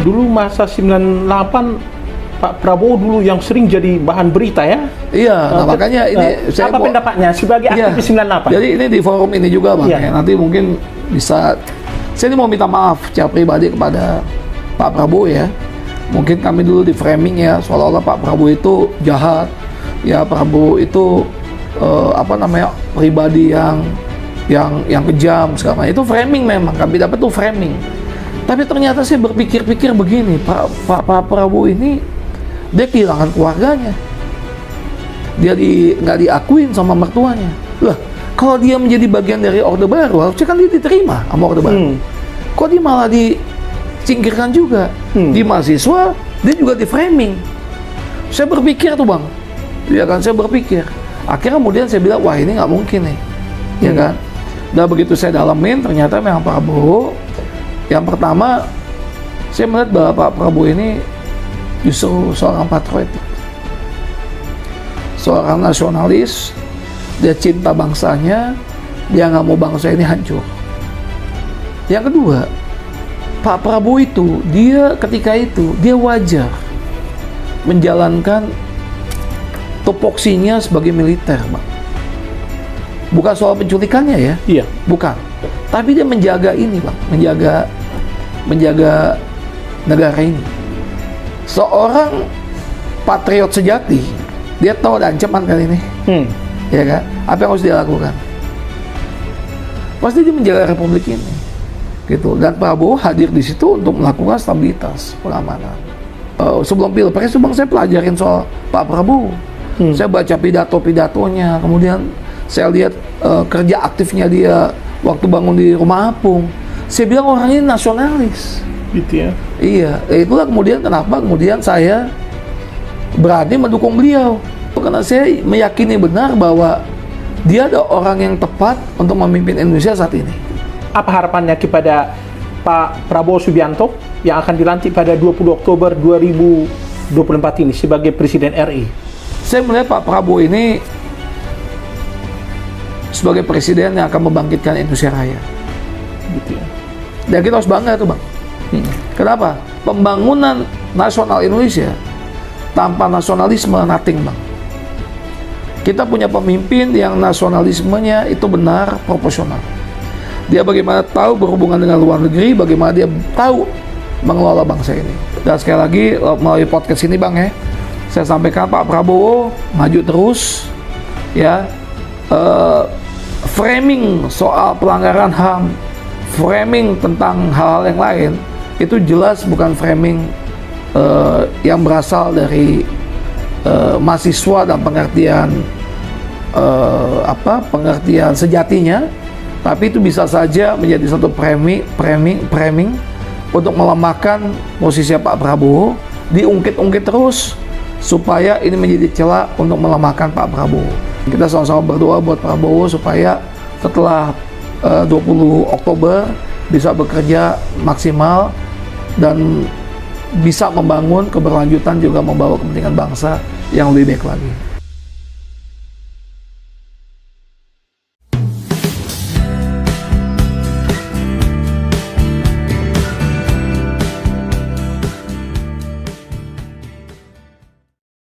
dulu masa 98 Pak Prabowo dulu yang sering jadi bahan berita ya. Iya, nah makanya ini saya apa pendapatnya sebagai aktivis 98? Jadi ini di forum ini juga Bang, ya. Nanti mungkin bisa, saya ini mau minta maaf secara pribadi kepada Pak Prabowo ya. Mungkin kami dulu di framing ya, seolah-olah Pak Prabowo itu jahat, ya Prabowo itu pribadi yang kejam segala macam. Itu framing memang, kami dapat tuh framing. Tapi ternyata saya berpikir-pikir begini, Pak Prabowo ini dia kehilangan keluarganya, dia nggak diakuin sama mertuanya. Lah, kalau dia menjadi bagian dari Orde Baru, harusnya kan dia diterima sama Orde Baru. Kok dia malah disingkirkan juga? Di mahasiswa, dia juga di framing. Saya berpikir tuh Bang, ya kan, saya berpikir. Akhirnya kemudian saya bilang, wah ini nggak mungkin nih, ya kan. Dan begitu saya dalamin, ternyata memang Prabowo, yang pertama, saya melihat bahwa Pak Prabowo ini justru seorang patriot, seorang nasionalis. Dia cinta bangsanya, dia nggak mau bangsa ini hancur. Yang kedua, Pak Prabowo itu, dia ketika itu, dia wajar menjalankan tupoksinya sebagai militer, Bang. Bukan soal penculikannya ya, iya, bukan. Tapi dia menjaga ini, Bang, menjaga negara ini. Seorang patriot sejati, dia tahu ada ancaman kali ini, ya kan? Apa yang harus dia lakukan? Pasti dia menjaga republik ini, gitu. Dan Prabowo hadir di situ untuk melakukan stabilitas, pengamanan. Sebelum pilpres itu Bang, saya pelajarin soal Pak Prabowo. Saya baca pidato-pidatonya, kemudian saya lihat kerja aktifnya dia waktu bangun di rumah apung. Saya bilang orang ini nasionalis. Gitu ya. Iya, itulah kemudian kenapa kemudian saya berani mendukung beliau. Karena saya meyakini benar bahwa dia ada orang yang tepat untuk memimpin Indonesia saat ini. Apa harapannya kepada Pak Prabowo Subianto yang akan dilantik pada 20 Oktober 2024 ini sebagai Presiden RI? Saya melihat Pak Prabowo ini sebagai presiden yang akan membangkitkan Indonesia Raya. Gitu ya. Dan kita harus bangga tuh Bang. Kenapa? Pembangunan nasional Indonesia tanpa nasionalisme nothing Bang. Kita punya pemimpin yang nasionalismenya itu benar, proporsional. Dia bagaimana tahu berhubungan dengan luar negeri, bagaimana dia tahu mengelola bangsa ini. Dan sekali lagi melalui podcast ini Bang ya, saya sampaikan Pak Prabowo maju terus ya. Framing soal pelanggaran HAM, framing tentang hal-hal yang lain, itu jelas bukan framing yang berasal dari mahasiswa dan pengertian sejatinya, tapi itu bisa saja menjadi satu framing untuk melemahkan posisi Pak Prabowo, diungkit-ungkit terus supaya ini menjadi celah untuk melemahkan Pak Prabowo. Kita sama-sama berdoa buat Prabowo supaya setelah 20 Oktober bisa bekerja maksimal dan bisa membangun keberlanjutan, juga membawa kepentingan bangsa yang lebih baik lagi.